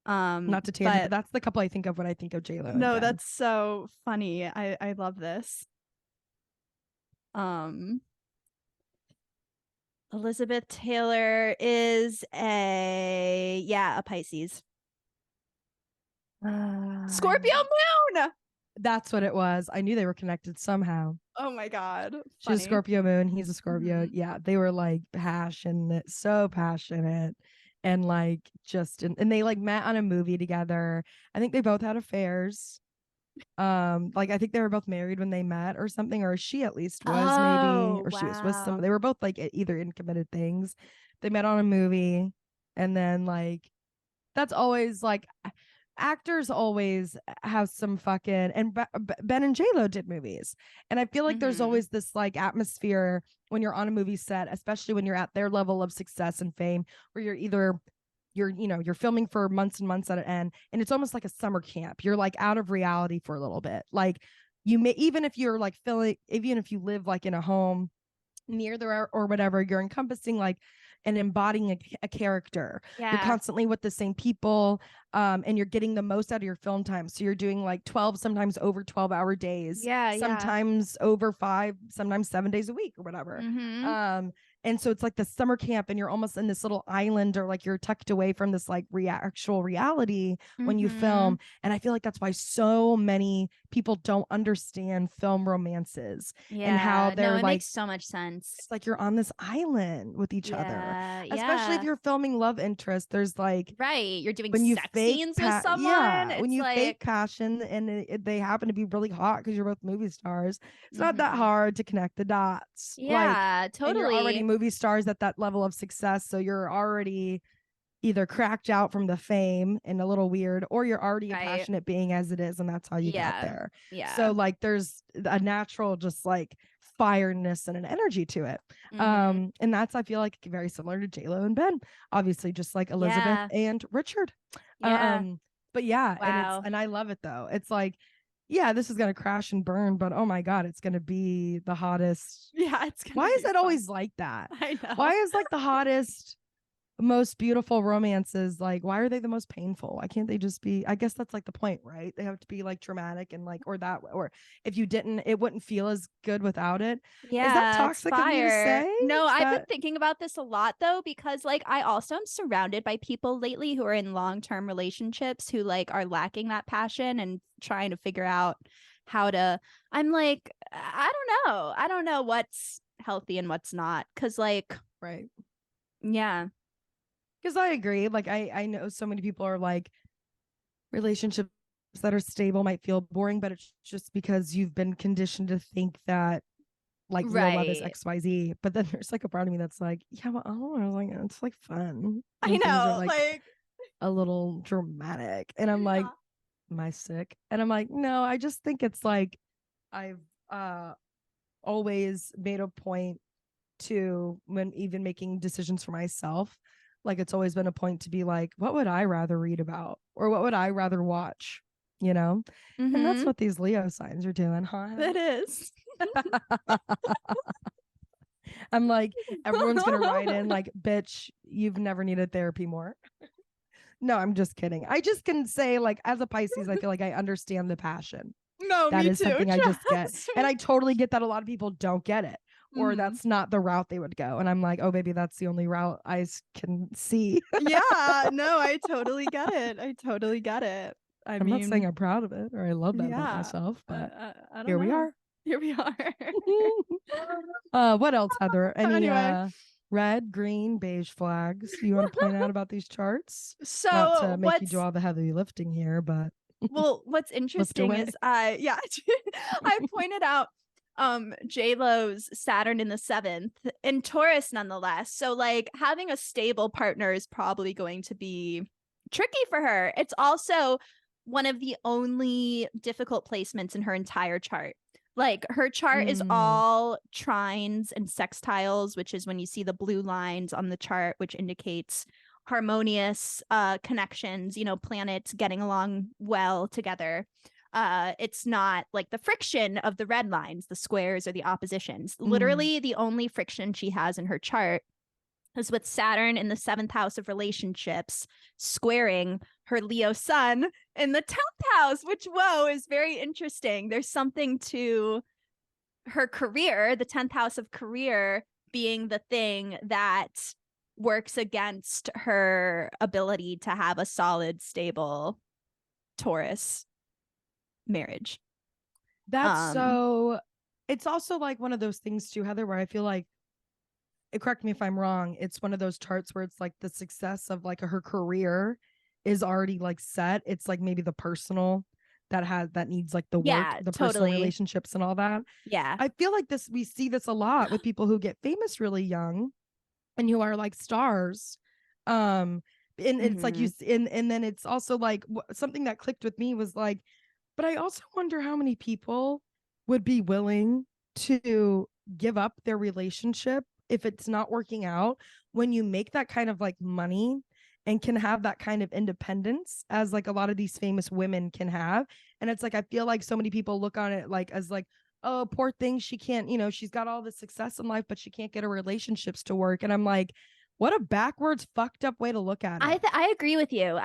Not to tangent, but that's the couple I think of when I think of JLo. No, that's so funny. I love this. Elizabeth Taylor is a Pisces. Scorpio moon. That's what it was. I knew they were connected somehow. Oh my God. She's a Scorpio moon. He's a Scorpio. Mm-hmm. Yeah. They were like passionate, so passionate. And like just and they like met on a movie together. I think they both had affairs. Like I think they were both married when they met or something, or she at least was, maybe, or she was with some. They were both like either in committed things. They met on a movie, and then like that's always like actors always have some fucking, and Ben and JLo did movies, and I feel like there's always this like atmosphere when you're on a movie set, especially when you're at their level of success and fame, where you're either you're filming for months and months at an end, and it's almost like a summer camp. You're like out of reality for a little bit. Like you may, even if you're like feeling, even if you live like in a home near there or whatever, you're encompassing like and embodying a character. You're constantly with the same people, and you're getting the most out of your film time. So you're doing like 12, sometimes over 12-hour days, sometimes over 5, sometimes 7 days a week or whatever. And so it's like the summer camp, and you're almost in this little island, or like you're tucked away from this like actual reality when you film. And I feel like that's why so many people don't understand film romances and how they're it like, makes so much sense. It's like you're on this island with each other, especially if you're filming love interest. There's like, you're doing sex scenes with someone. When you like, fake passion and they happen to be really hot because you're both movie stars, it's not that hard to connect the dots. Totally. And you're already movie stars at that level of success, so you're already either cracked out from the fame and a little weird, or you're already a passionate being as it is, and that's how you got there. So like there's a natural just like fireness and an energy to it. And that's, I feel like, very similar to JLo and Ben, obviously, just like Elizabeth and Richard. But and I love it though. It's like, this is gonna crash and burn, but oh my God, it's gonna be the hottest. Why is it always like that? I know. Why is like the hottest, most beautiful romances, like, why are they the most painful? Why can't they just be? I guess that's like the point, right? They have to be like dramatic and like, or that, or if you didn't, it wouldn't feel as good without it. Is that toxic of me to say? No, I've been thinking about this a lot though, because like I also am surrounded by people lately who are in long-term relationships who like are lacking that passion and trying to figure out how to. I'm like, I don't know what's healthy and what's not, because like, because I agree. Like I know so many people are like, relationships that are stable might feel boring, but it's just because you've been conditioned to think that like real love is XYZ. But then there's like a part of me that's like, well, I was like, it's like fun. I know, like a little dramatic. And I'm like, am I sick? And I'm like, no, I just think it's like I've always made a point to, when even making decisions for myself, like it's always been a point to be like, what would I rather read about, or what would I rather watch, you know? And that's what these Leo signs are doing, huh? It is. I'm like, everyone's gonna write in like, bitch, you've never needed therapy more. No, I'm just kidding. I just can say, like, as a Pisces, I feel like I understand the passion. No, That me is too. something I just get. Trust me. And I totally get that a lot of people don't get it, or that's not the route they would go. And I'm like, oh, baby, that's the only route I can see. Yeah, no, I totally get it. I totally get it. I'm not saying I'm proud of it or I love that about myself, but I don't here we know. are. Here we are. What else, Heather? Any Anyway. red, green, beige flags you want to point out about these charts? So Not to make you do all the heavy lifting here, but well, what's interesting is I pointed out JLo's Saturn in the 7th in Taurus nonetheless. So like having a stable partner is probably going to be tricky for her. It's also one of the only difficult placements in her entire chart. Like her chart is all trines and sextiles, which is when you see the blue lines on the chart, which indicates harmonious connections, you know, planets getting along well together. It's not like the friction of the red lines, the squares, or the oppositions. Literally, the only friction she has in her chart is with Saturn in the 7th house of relationships squaring her Leo sun in the 10th house, which, whoa, is very interesting. There's something to her career, the 10th house of career being the thing that works against her ability to have a solid, stable Taurus marriage. That's so, it's also like one of those things too, Heather, where I feel like, correct me if I'm wrong, it's one of those charts where it's like the success of like her career is already like set. It's like maybe the personal that needs like the work, the personal relationships and all that. Yeah. I feel like we see this a lot with people who get famous really young and who are like stars. And it's like and then it's also like something that clicked with me was like, but I also wonder how many people would be willing to give up their relationship if it's not working out, when you make that kind of like money and can have that kind of independence as like a lot of these famous women can have. And it's like, I feel like so many people look on it like as like, oh, poor thing, she can't, you know, she's got all this success in life, but she can't get her relationships to work. And I'm like, what a backwards, fucked up way to look at it. I agree with you.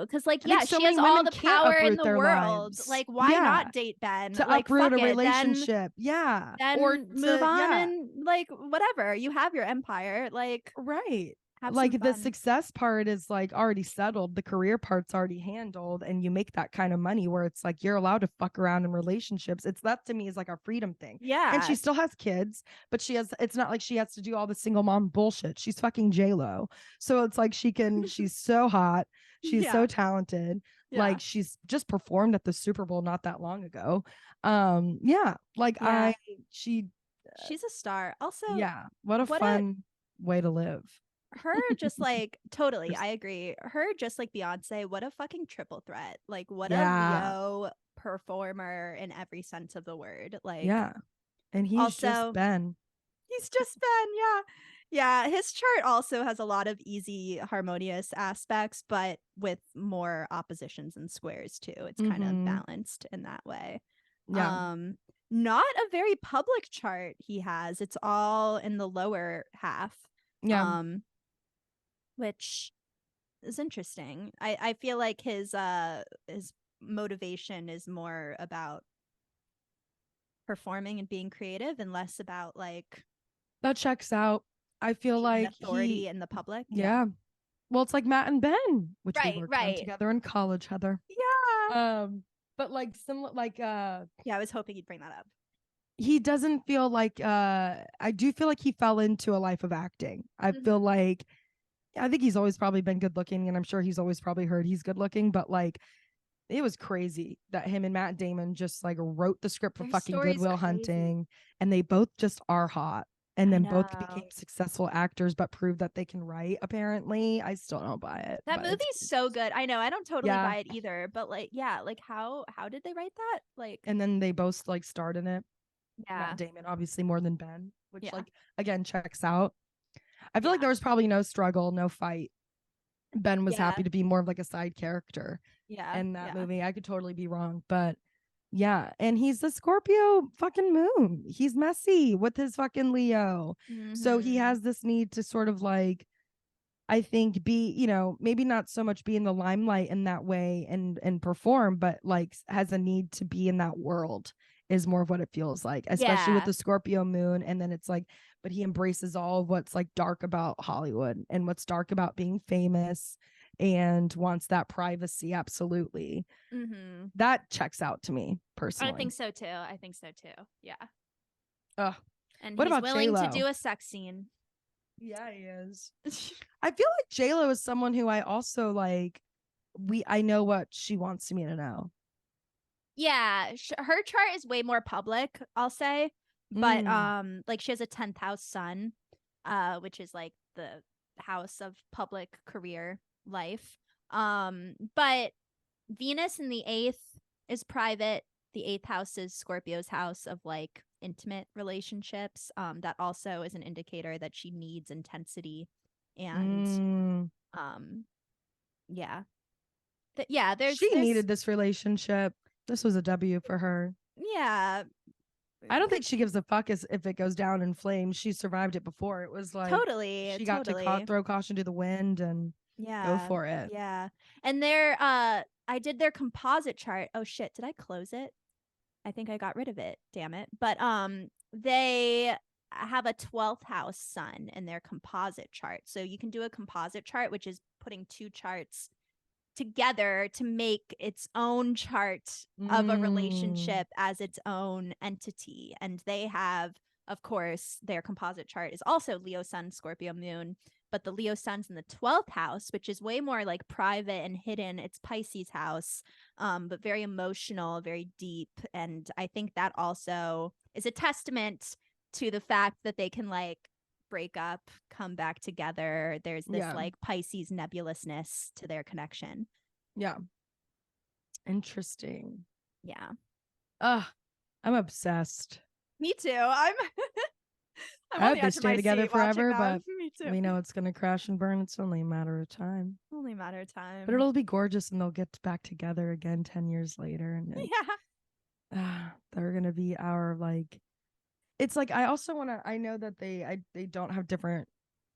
Because like, yeah, she has all the power in the world. Lives. Like, why not date Ben? To like, uproot a relationship. Then or move on and like whatever. You have your empire. Like, right. Like the success part is like already settled, the career part's already handled, and you make that kind of money where it's like you're allowed to fuck around in relationships. It's that to me is like a freedom thing. Yeah. And she still has kids, but it's not like she has to do all the single mom bullshit. She's fucking JLO. So it's like she's so hot. She's so talented. Yeah. Like she's just performed at the Super Bowl not that long ago. She's a star. Also, what a fun way to live. Her just like totally, I agree. Her just like Beyonce, what a fucking triple threat. Like what a Leo performer in every sense of the word. Like and he's also just Ben. He's just Ben, yeah. His chart also has a lot of easy harmonious aspects, but with more oppositions and squares too. It's kind of balanced in that way. Yeah. Not a very public chart he has. It's all in the lower half. Yeah. Which is interesting. I feel like his motivation is more about performing and being creative and less about like that checks out. I feel like authority in the public. Yeah. Well, it's like Matt and Ben, which we worked on together in college, Heather. Yeah. But like similar, like I was hoping you'd bring that up. He doesn't feel like I do feel like he fell into a life of acting. I feel like I think he's always probably been good looking, and I'm sure he's always probably heard he's good looking, but like it was crazy that him and Matt Damon just like wrote the script for fucking Good Will Hunting, and they both just are hot. and then both became successful actors but proved that they can write. Apparently, I still don't buy it. That movie's so good. I know, I don't totally buy it either, but like, like how did they write that? Like, and then they both like starred in it. Yeah, Matt Damon obviously more than Ben, which like again checks out. I feel like there was probably no struggle, no fight. Ben was happy to be more of like a side character in that movie. I could totally be wrong, but yeah. And he's the Scorpio fucking moon. He's messy with his fucking Leo. So he has this need to sort of like, I think, be, you know, maybe not so much be in the limelight in that way and perform, but like has a need to be in that world is more of what it feels like, especially with the Scorpio moon. And then it's like, but he embraces all of what's like dark about Hollywood and what's dark about being famous and wants that privacy. Absolutely. That checks out to me personally. I think so too. Yeah. And what he's about willing JLO? to do a sex scene. Yeah, he is. I feel like JLo is someone who I also like. I know what she wants me to know. Yeah, her chart is way more public, I'll say. But like she has a 10th house sun, which is like the house of public career life. But Venus in the 8th is private. The 8th house is Scorpio's house of like intimate relationships. That also is an indicator that she needs intensity. And she needed this relationship. This was a W for her. Yeah. I don't think she gives a fuck if it goes down in flames. She survived it before. It was like she got to throw caution to the wind and go for it. Yeah. And I did their composite chart. Oh shit, did I close it? I think I got rid of it. Damn it. But they have a 12th house sun in their composite chart. So you can do a composite chart, which is putting two charts together to make its own chart of a relationship as its own entity. And they have, of course, their composite chart is also Leo sun, Scorpio moon, but the Leo sun's in the 12th house, which is way more like private and hidden. It's Pisces house, but very emotional, very deep. And I think that also is a testament to the fact that they can like break up, come back together. There's this like Pisces nebulousness to their connection. Yeah. Interesting. Yeah. I'm obsessed. Me too. I'm I hope they stay together forever, but we know it's gonna crash and burn. It's only a matter of time. But it'll be gorgeous and they'll get back together again 10 years later. And they're gonna be our like, it's like I also want to. I know that they don't have different,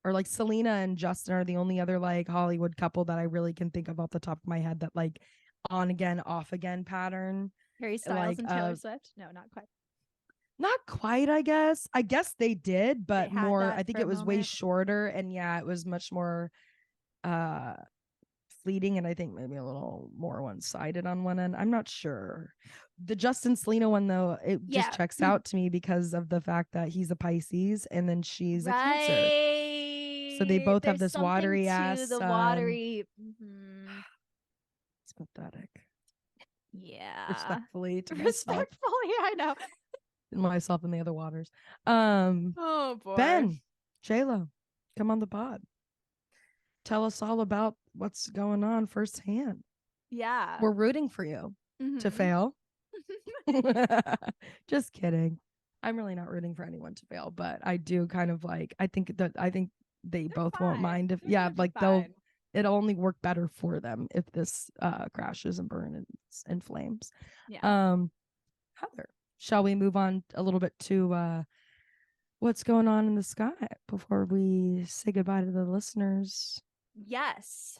or like Selena and Justin are the only other like Hollywood couple that I really can think of off the top of my head that like on again, off again pattern. Harry Styles and Taylor Swift? No, not quite. Not quite, I guess. I guess they did, but more. I think it was way shorter, and it was much more fleeting, and I think maybe a little more one-sided on one end. I'm not sure. The Justin Selena one though, it just checks out to me because of the fact that he's a Pisces and then she's a Cancer. So they both have this watery ass. The watery. It's pathetic. Yeah. Respectfully to myself. Respectfully, I know. Myself in the other waters. Oh boy. Ben, JLo, come on the pod. Tell us all about what's going on firsthand. Yeah. We're rooting for you to fail. Just kidding. I'm really not rooting for anyone to fail, but I do kind of like, I think they both won't mind if it'll only work better for them if this crashes and burns in flames. Heather, shall we move on a little bit to what's going on in the sky before we say goodbye to the listeners? Yes.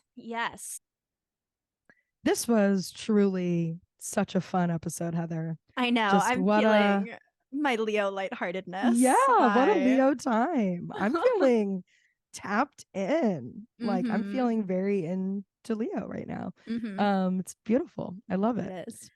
This was truly such a fun episode, Heather. I know. I'm feeling my Leo lightheartedness. Yeah, what a Leo time. I'm feeling tapped in. Like I'm feeling very into Leo right now. It's beautiful. I love it. It is.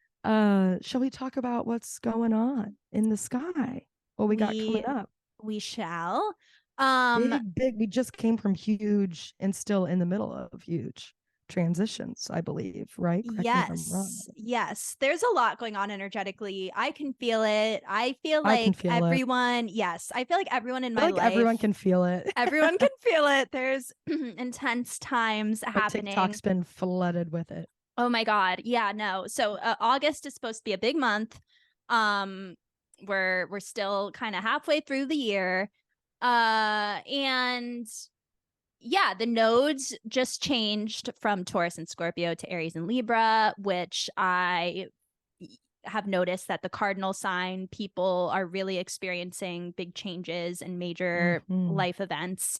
Shall we talk about what's going on in the sky? What we got coming up? We shall. Big. We just came from huge and still in the middle of huge transitions, I believe, right? Correct me if I'm wrong. Yes. There's a lot going on energetically. I can feel it. I feel I can like feel everyone, yes, I feel like everyone in I feel my like life, everyone can feel it. everyone can feel it. There's intense times My happening. TikTok's been flooded with it. Oh my God. Yeah, no. So August is supposed to be a big month. We're still kind of halfway through the year. And yeah, the nodes just changed from Taurus and Scorpio to Aries and Libra, which I have noticed that the cardinal sign people are really experiencing big changes and major life events.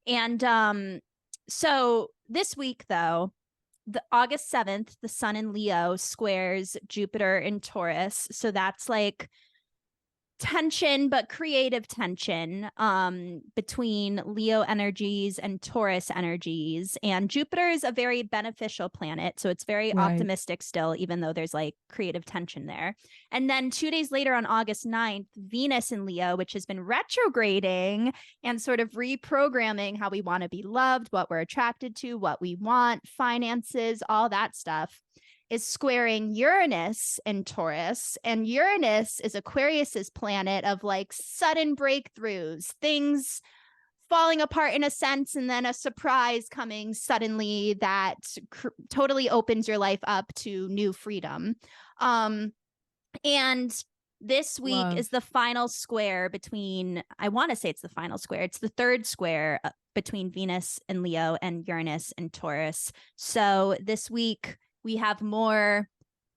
And so this week, though, the August 7th, the sun in Leo squares Jupiter in Taurus. So that's like tension, but creative tension between Leo energies and Taurus energies. And Jupiter is a very beneficial planet, so it's very optimistic still, even though there's like creative tension there. And then 2 days later, on August 9th, Venus in Leo, which has been retrograding and sort of reprogramming how we want to be loved, what we're attracted to, what we want, finances, all that stuff, is squaring Uranus in Taurus. And Uranus is Aquarius's planet of like sudden breakthroughs, things falling apart in a sense, and then a surprise coming suddenly that totally opens your life up to new freedom. And this week is the final square between, I want to say it's the final square. It's the third square between Venus and Leo and Uranus and Taurus. So this week, we have more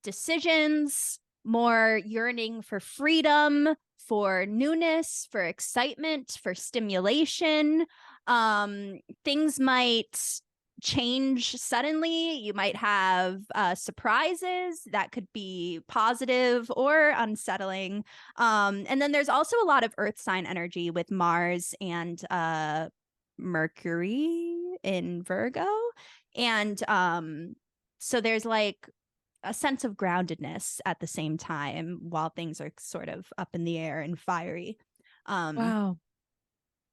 decisions, more yearning for freedom, for newness, for excitement, for stimulation. Things might change suddenly. You might have surprises that could be positive or unsettling. And then there's also a lot of earth sign energy with Mars and Mercury in Virgo. And so there's like a sense of groundedness at the same time while things are sort of up in the air and fiery. Wow.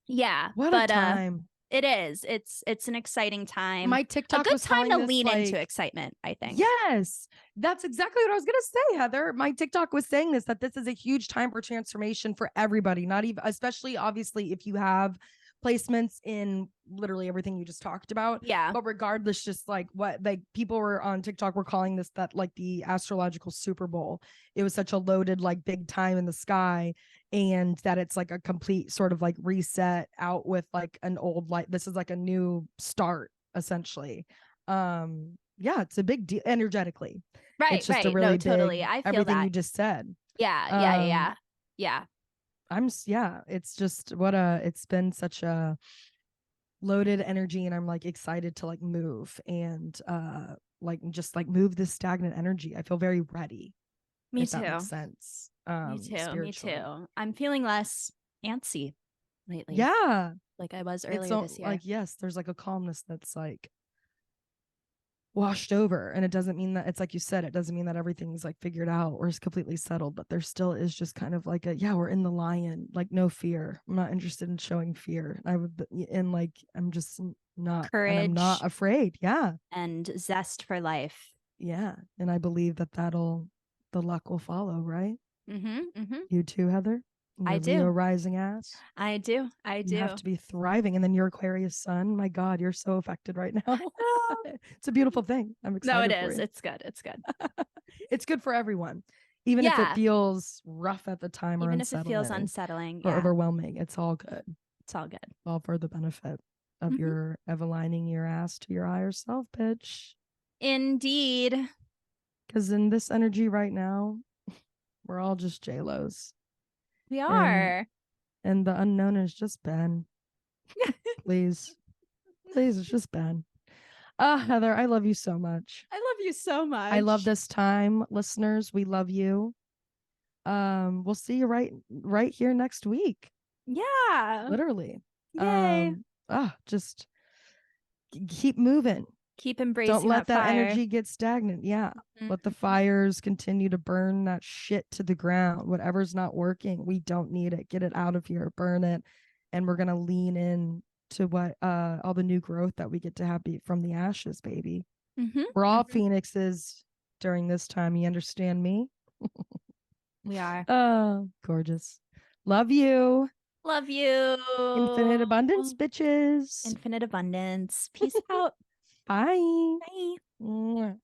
Yeah. What a time. It is. It's an exciting time. My TikTok a good was time to this, lean like, into excitement, I think. Yes, that's exactly what I was going to say, Heather. My TikTok was saying this, that this is a huge time for transformation for everybody, not even, especially obviously if you have placements in literally everything you just talked about. Yeah. But regardless, just like what, like people were on TikTok were calling this, that like the astrological Super Bowl. It was such a loaded, like big time in the sky, and that it's like a complete sort of like reset out with like an old, like this is like a new start essentially. Yeah, it's a big deal energetically. Right. It's just right. a really no, totally. big, I feel everything that. you just said. Yeah. It's just it's been such a loaded energy, and I'm like excited to like move and like just like move this stagnant energy. I feel very ready. Me if too. That makes sense. Me too. I'm feeling less antsy lately. Yeah. Like I was earlier this year. Like, yes, there's like a calmness that's like washed over, and it doesn't mean that, it's like you said, it doesn't mean that everything's like figured out or is completely settled, but there still is just kind of like we're in the lion, like no fear. I'm not interested in showing fear. I'm just not courage, and I'm not afraid. Yeah. And zest for life. Yeah. And I believe that the luck will follow, right? Mm-hmm. You too, Heather? I do. Leo rising ass. I do. You have to be thriving. And then your Aquarius sun. My God, you're so affected right now. It's a beautiful thing. I'm excited. No, it for is. you. It's good. It's good. It's good for everyone. Even if it feels rough at the time, or even if it feels unsettling or overwhelming, it's all good. It's all good. All for the benefit of of aligning your ass to your higher self, bitch. Indeed. Because in this energy right now, we're all just JLOs. We are. And the unknown is just Ben. Please, it's just Ben. Heather, I love you so much. I love you so much. I love this time, listeners. We love you. We'll see you right here next week. Yeah. Literally. Yay. Just keep moving. Keep embracing. Don't let that fire. energy get stagnant. Yeah. Let the fires continue to burn that shit to the ground. Whatever's not working, we don't need it. Get it out of here. Burn it. And we're gonna lean in to what all the new growth that we get to have from the ashes, baby. We're all phoenixes during this time. You understand me? We are. Oh, gorgeous. Love you. Love you. Infinite abundance, bitches. Infinite abundance. Peace out. Bye. Bye. Mwah.